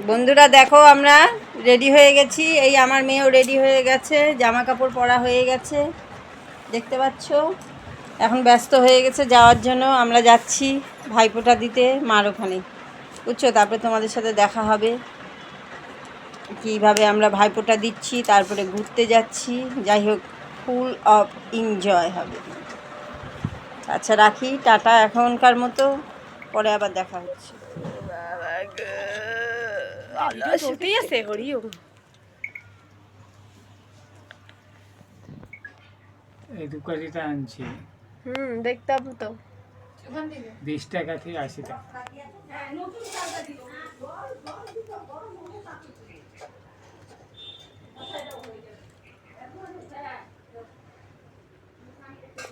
বন্ধুরা দেখো আমরা রেডি হয়ে গেছি। এই আমার মেয়েও রেডি হয়ে গেছে, জামা কাপড় পরা হয়ে গেছে, দেখতে পাচ্ছ। এখন ব্যস্ত হয়ে গেছে যাওয়ার জন্য। আমরা যাচ্ছি ভাইফোঁটা দিতে মার ওখানে, বুঝছো। তারপরে তোমাদের সাথে দেখা হবে কীভাবে আমরা ভাইফোঁটা দিচ্ছি, তারপরে ঘুরতে যাচ্ছি। যাই হোক, ফুল অফ এনজয় হবে। আচ্ছা রাখি, টাটা এখনকার মতো, পরে আবার দেখা হচ্ছে। এই দুকারিটা আনছি। দেখতাম তো 20 টাকা থেকে 80 টাকা।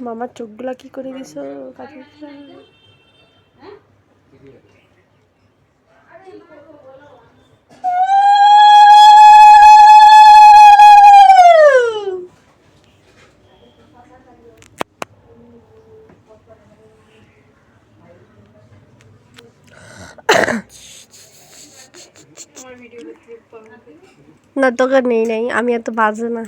মামার চোখগুলা কি করে দিছো কাজল? না তোকে নেই নাই, আমি এত বাজে না।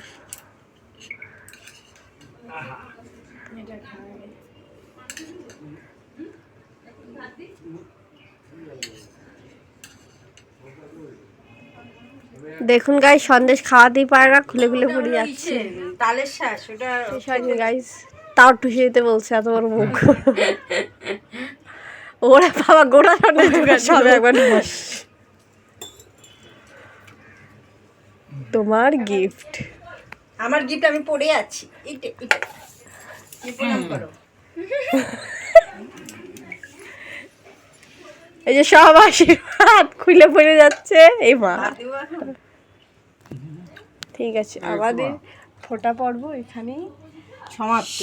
দেখুন গাইস, সন্দেশ খাওয়াতেই পারে না, খুলে খুলে পড়ে যাচ্ছে। তালের শ্বাস ওটা গাইস, তাও টুসে দিতে বলছে, এত বড় মুখ। ওরা বাবা গোটা সন্দেশ সব একবার তোমার গিফট। আমার গিফট আমি পড়ে আছি। এই যে সব আশীর্বাদ খুলে পড়ে যাচ্ছে। এই মা, ঠিক আছে, আমাদের ফোঁটা পর্ব এখানেই সমাপ্ত।